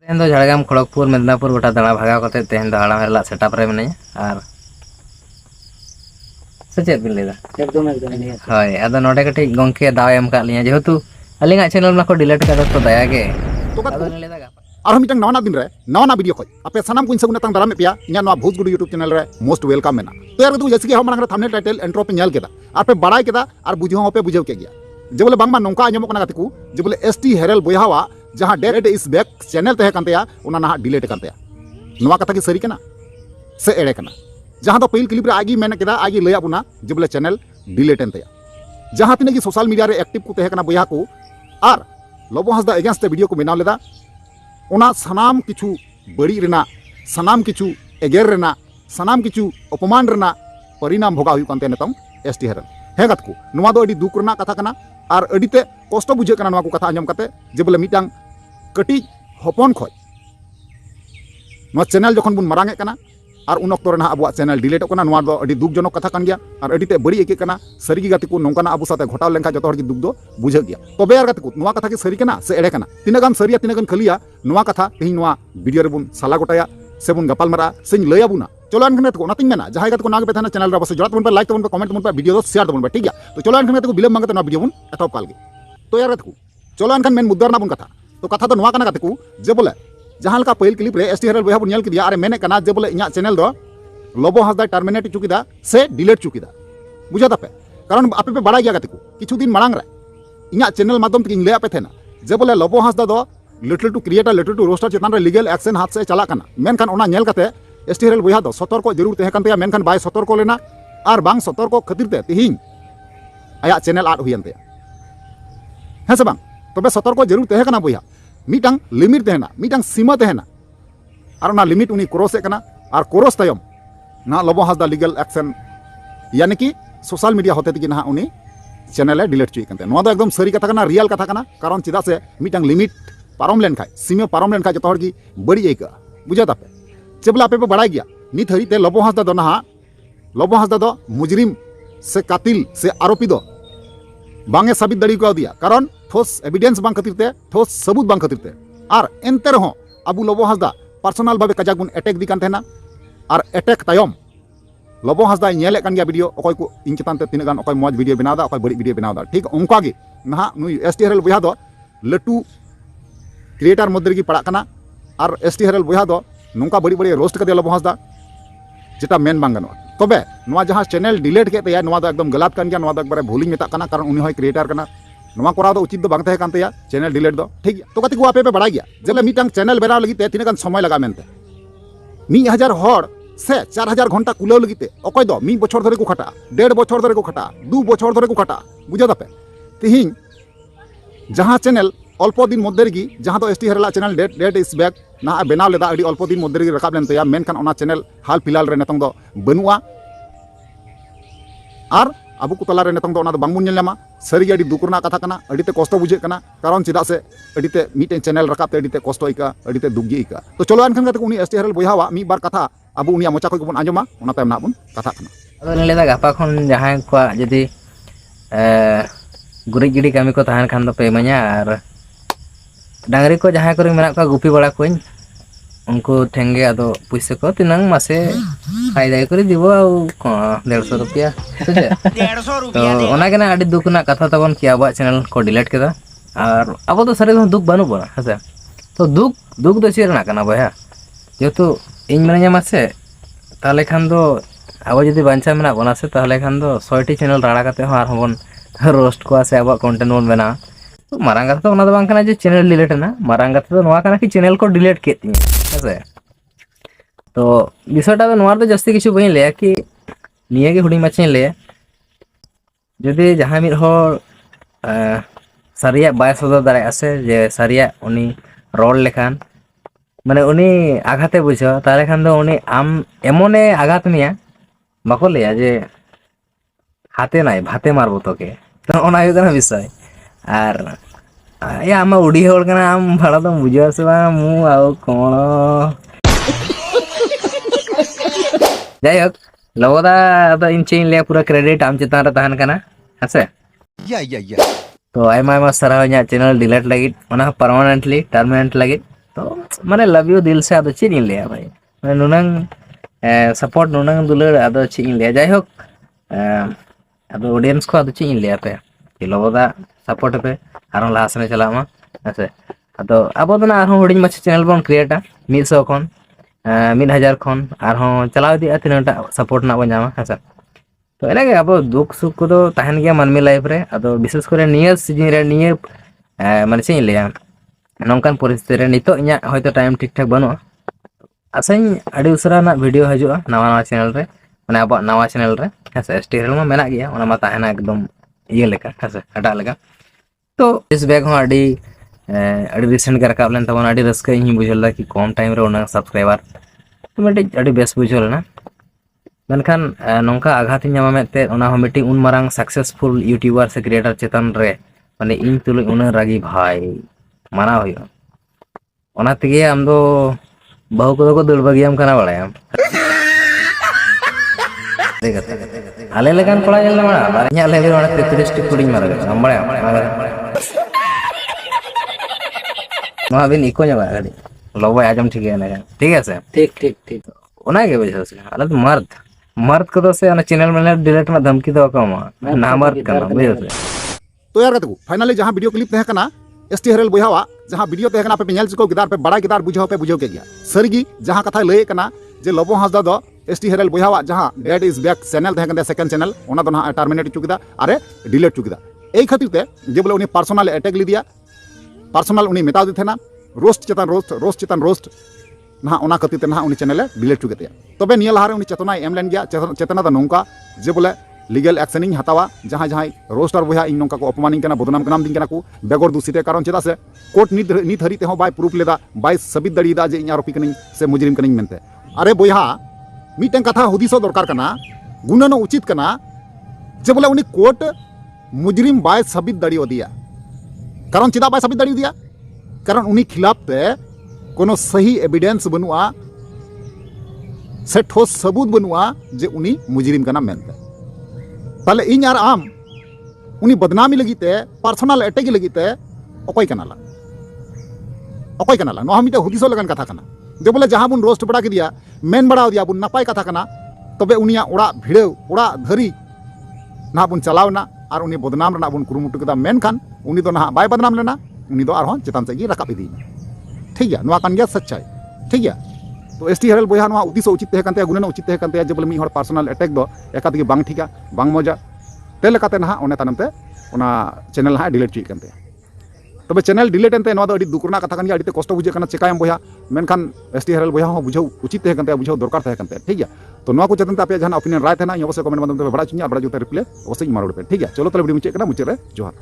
तेहन दो झाड़ग्राम खड़गपुर मेदिनीपुर गोटा दाड़ा भागा कते तेहन दो हाड़ा हेला सेटअप रे मिनाया आर से चेक बिन लेदा एकदम हय आदो नोडे कटि गंके दाव एम का लिया जेहेतु अलिंगा चैनल मा को डिलीट कर तो दया गे आदो लेदा गा और मिटन नवा दिन रे नवा वीडियो खoj आपे सनाम कुन सगुन तंग दाराम पेया इना नवा भोज गुडू यूट्यूब चैनल रे मोस्ट वेलकम मेना तो यार तू जैसे कि हम मांग थंबनेल टाइटल इंट्रो पे नेल केदा आपे बड़ाई केदा और बुझो पे बुझाव के गया जे बोले बांगमा नोंका आजमो कना गतिकू जे बोले एसटी हेरल बोयावा जहां डेड इज बैक चैनल तहे कांतेया उना ना डिलीट कांतेया नवा कथा की सरी कना से एड़े कना जहां तो पहिल क्लिप रे आगी मेन केदा आगी लया बुना जे बोले चैनल डिलीट एनतेया जहां तिने की सोशल मीडिया रे एक्टिव को तहे कना बोया को और लोबो हंसदा एगेंस्ट वीडियो को बनाव लेदा ओना सनाम किछु बड़ी रेना सनाम किछु एगेर रेना सनाम किछु अपमान रेना परिणाम भोगा हुई कांते नेतम एसटी हेरन हे गत को नवा दो अडी दुख रेना कथा कना और अडीते कष्ट बुझे कना नवा को कथा आंजम काते जे बोले मिटांग कटी हपन खoj नवा चैनल जखन बुन मारांगे कना और उन अक्तो रेना अबुआ चैनल डिलीट कना नवा दो अडी दुख जनक कथा कान गया और अडीते बड़ी एके कना सरीगी गति को नोंकाना अबु साथे घटाव लेंखा जतो हर की दुख दो बुझे गया तबे यार गति को नवा कथा की सरी कना से एड़े कना तिना गान सरिया तिना गान खलिया नवा कथा तेही नवा वीडियो रे बुन साला गोटाया से बुन गपाल मारा सेन लया बुना चलो अनखने को नातिंग मेना जहां गत को नाग पे थाना चैनल रे बस जोड़त बुन पे लाइक तबन पे कमेंट बुन पे वीडियो दो शेयर तबन पे ठीक गया तो चलो अनखने को बिलम मांगते ना वीडियो बुन एतप काल गे तो यार गत को चलो अनखन मेन मुद्दा ना बुन कथा तो कथा तो नवा कना गत को जे बोले जहां लका पहिल क्लिप रे एसटी हेरल बोया बुन नेल किदिया अरे मेने कना जे बोले इया चैनल दो लोबो हंसदा टर्मिनेट चुकीदा से डिलीट चुकीदा बुझा तापे कारण आपे पे बड़ा गया गति को किछु दिन मांग रे इया चैनल माध्यम तक ले आपे थेना जे बोले लोबो हंसदा दो little to creator little to roster Chetan रे लीगल एक्शन हाथ से चला कना मेनखान ओना नेल कते एसटी हेरल बोया दो सतर्क जरूर तहे कानते मेनखान बाय सतर्क लेना और बांग सतर्क खातिर ते तिहिं आया चैनल आड हुयन ते हे से बांग तबे सतर्क जरूर तहे कना बोया मिटांग लिमिट तेना मिटांग सीमा तेना और ओना लिमिट उनी क्रॉस कना और क्रॉस तायम ना लोबो हंसदा लीगल एक्शन यानी कि सोशल मीडिया होते तक ना उनी चैनल डिलीट चुई कनते नोआ दो एकदम सरी कथा कना रियल कथा कना कारण चिदा से मिटांग लिमिट पारम लेन खाय सीमा पारम लेन खाय जतो हर की बड़ी एका बुझा तापे चेबला आपे पे बड़ा गया नित हरी ते लोबो हंसदा दो ना लोबो हंसदा दो मुजरिम से कातिल से आरोपी दो बांगे साबित दड़ी को दिया कारण ठोस एविडेंस बांग खातिर ते ठोस सबूत बांग खातिर ते और एनते रहो अबु लोबो हंसदा पर्सनल भावे कजाक बुन अटैक दी कान थेना और अटैक तायम लोबो हंसदा नेले कान गया वीडियो अकोय को इन चेतान ते तिना गान अकोय मौज वीडियो बनावदा अकोय बड़ी वीडियो बनावदा ठीक उनका गे ना नुई एसटी हेरल बोया दो लटू क्रिएटर मध्य रे पड़ा कना और एसटी हेरल बोया दो नोंका बड़ी बड़ी रोस्ट कदे लोबो हंसदा जेटा मेन बांग गनो तबे नोआ जहां चैनल डिलीट के तया नोआ दो एकदम गलत कान गया नोआ दो एकबारे भूलिंग मेता कना कारण उनी होय क्रिएटर कना नोआ कोरा दो उचित दो बांग तहे कानते या चैनल डिलीट दो ठीक तो कति को आपे पे बड़ा गया जेले मिटांग चैनल बेराव लगी ते तिना गान समय लगा मेनते 1000 हड़ से 4000 घंटा कुलाव लगी अकय दो 1 बछर धरे को खटा 1.5 बछर धरे को खटा 2 बछर धरे को खटा बुझा दापे तिहिं जहां चैनल अल्प दिन मध्य रेगी जहां तो एसटी हेरला चैनल डेट इज बैक ना बनाव लेदा अडी अल्प दिन मध्य रेगी रकाब लेन तया मेनखान ओना चैनल हाल फिलहाल रे नतंग दो बनुआ और अबु को तला रे नतंग दो ओना दो बांग बुन नेल न्यामा सरी अडी दुकुरना कथा कना अडीते कष्ट बुझे कना कारण चिदा से अडीते मिटे चैनल रकाब ते अडीते कष्ट इका अडीते दुखगी इका तो चलो अनखान कते उनी एसटी हेरल बोयावा मी बार कथा अबु उनिया मोचा को बन आंजमा ओना तायम ना बुन कथा कना आदो लेदा गापा खन जहां को जदी गुरी गिडी कामी को तहान खान दो पे मanya और डांगरी को जहां करे मेना को गुपी बड़ा कोइन उनको ठेंगे आदो पैसे को तिनंग मासे फायदा करे दिबो आ 150 रुपया तो ओना के ना आडी दुख ना कथा तबन कि आबा चैनल को डिलीट केदा और अब तो सारे दुख बानु बना हसे तो दुख दो चेर ना कना बया जेतु इन मेना मासे ताले खान दो अब जदी बांचा मेना बना से ताले खान दो 100टी चैनल राड़ा करते हो और हमन रोस्ट को से अब कंटेंट बन बना तो मारांग कथा तो ओना दो बांग कना जे चैनल डिलीट ना मारांग कथा तो नोआ कना कि चैनल को डिलीट केती हसे तो विषयटा तो नोआ तो जस्ती किछु बई ले कि निये के हुडी माछे ले जदी जहां मिर हो सारिया बाय सदर दारे आसे जे सारिया उनी रोल लेखान माने उनी आघाते बुझो ताले खान दो उनी आम एमोने आघात मिया बाको लेया जे हाथे नाय भाते मारबो तोके तो ओना हो गना विषय और या आम उड़ी होड़ कना आम भाड़ा तो बुझो से बा मु आउ कोन जाय होक लोदा तो इन चेन ले पूरा क्रेडिट आम चितान रे तहन कना हसे या तो आयमा आयमा सराहना चैनल डिलीट लगी ओना परमानेंटली टर्मिनेंट लगी तो माने लव यू दिल से, अदो चीज इन लिया भाई माने नुनंग सपोर्ट नुनंग दुलर अदो चीज इन लिया जाय होक अदो ऑडियंस को अदो चीज इन लिया पे कि लोबोदा सपोर्ट पे आरो लाहा सने चला मा ऐसे अदो अब ना आरो हुडिंग मछ चैनल बन क्रिएटा 100 खन 1000 खन आरो चलाव दी तीनटा सपोर्ट ना बन जामा ऐसे तो एनागे अब दुख सुख को तो तहन गया मानमी लाइफ रे अदो विशेष करे नियर सीजन रे नियर माने चीज इन लिया नौकान परिस्थिति रे नितो इኛ होयतो टाइम ठीक ठाक बनो आसाई अड़ी उसरा ना वीडियो हजुआ नवा नवा चैनल रे माने अब नवा चैनल रे हेसे एसटी हेरल मा मेना गया ओना मा ताहेना एकदम ये लेका हेसे हटा लेका तो इस बैग हो अड़ी रिसेंट के रकाब लेन तबन अड़ी रस्का इन बुझला कि कम टाइम रे ओना सब्सक्राइबर तो मेटे अड़ी बेस बुझल ना मेनखान नौका आघात ᱧᱟᱢᱟ ᱢᱮᱛᱮ ओना हो मिटिंग उन मारांग सक्सेसफुल यूट्यूबर से क्रिएटर चेतन रे माने इन तुल उन रागी भाई माना होयो ओना तिगे आम दो बहु को दड़ बगियाम कना बड़ायाम आले लेगान कोड़ा जल ना बड़ा ᱤᱧᱟᱹᱜ ᱞᱮᱵᱮᱞ ᱚᱱᱟ 33 ᱴᱤ ᱠᱩᱲᱤᱧ ᱢᱟᱨᱟ ᱜᱮ ᱵᱟᱲᱟᱭᱟ ᱱᱚᱣᱟ ᱵᱤᱱ ᱤᱠᱚ ᱧᱚᱜᱟ ᱜᱟᱹᱰᱤ ᱞᱚᱵᱚᱭ ᱟᱡᱚᱢ ᱴᱷᱤᱠ ᱜᱮᱭᱟ ᱱᱟᱜ ᱴᱷᱤक है से ठीक ओना के वजह से अल तो मर्द को तो से ना चैनल में डिलीट में धमकी दो कम ना मर्द करना बुझे से तो यार कहते फाइनली जहां वीडियो क्लिप तहे कना एसटी हेरल बोहावा जहां वीडियो तहे कना पे पेनल चुको गिदार पे बड़ा गिदार बुझाव पे गया सरगी जहां कथा लय कना जे लबो हासदा दो एसटी हेरल बोहावा जहां डेड इज बैक चैनल तहे कना सेकंड चैनल ओना दो ना टर्मिनेट चुकिदा अरे डिलीट चुकिदा एई खातिर ते जे बोले उनी पर्सनल अटैक लिदिया पर्सनल उनी मेता दे थेना रोस्ट चेतन रोस्ट ना ओना खातिर ते ना उनी चैनल डिलीट चुकिदा तबे निया लहारे उनी चेतना एम लेन गया चेतना दा नोंका जे बोले लीगल एक्शन इन हतावा जहां जहां रोस्टर बोया इन नोंका को अपमानिंग कना बदनाम कनाम दिन कना को बेगर दूषित कारण चेदा से कोर्ट नित हरी ते हो बाय प्रूफ लेदा बाय सबित दड़ीदा जे इन आरोपी कनिन से मुजरिम कनिन मेनते अरे बोया मीटें कथा हुदिसो दरकार कना गुणनो उचित कना जे बोले उनी कोर्ट मुजरिम बाय सबित दड़ी दिया कारण चेदा बाय सबित दड़ी दिया कारण उनी खिलाफ ते कोनो सही एविडेंस बनुआ से ठोस सबूत बनुआ जे उनी मुजरिम कना मेनते ताले इन यार आम उनी बदनामी लगीते पर्सनल अटैक लगीते अकय कनाला नो मिटे हुदिसो लगन कथा कना जे बोले जहां बुन रोस्ट बड़ा के दिया मेन बड़ा दिया बुन नपाय कथा कना तबे उनिया ओड़ा भिड़ेव ओड़ा धरी ना बुन चलावना और उनी बदनाम रना बुन कुरुमुटु कदा मेन खान उनी दो ना बाय बदनाम लेना उनी दो आर चेतान से रकाब इदी ठीक है नवा कान गया सच्चाई ठीक है तो एसटी हेरल बोया नवा उदिसो उचित तहे कानते गुणनो उचित तहे कानते जे बोले मी हर पर्सनल अटैक दो एकात बांग ठीका बांग मजा ते लेकाते ना ओने तानमते ओना चैनल हा डिलीट चुई कानते तबे चैनल डिलीट एनते नवा दो अडी दुकरना कथा कान गया अडी कष्ट बुझे काना चेकायम बोया मेनखान एसटी हेरल बोया हो बुझाव उचित तहे कानते बुझाव दरकार तहे कानते ठीक है तो नवा को चेतन पे जहां ओपिनियन राय थे ना अवश्य कमेंट माध्यम ते बड़ा चुनिया बड़ा जुते रिप्लाई अवश्य मारोड़ पे ठीक है चलो तले वीडियो मुचे मुचे रे जोहार।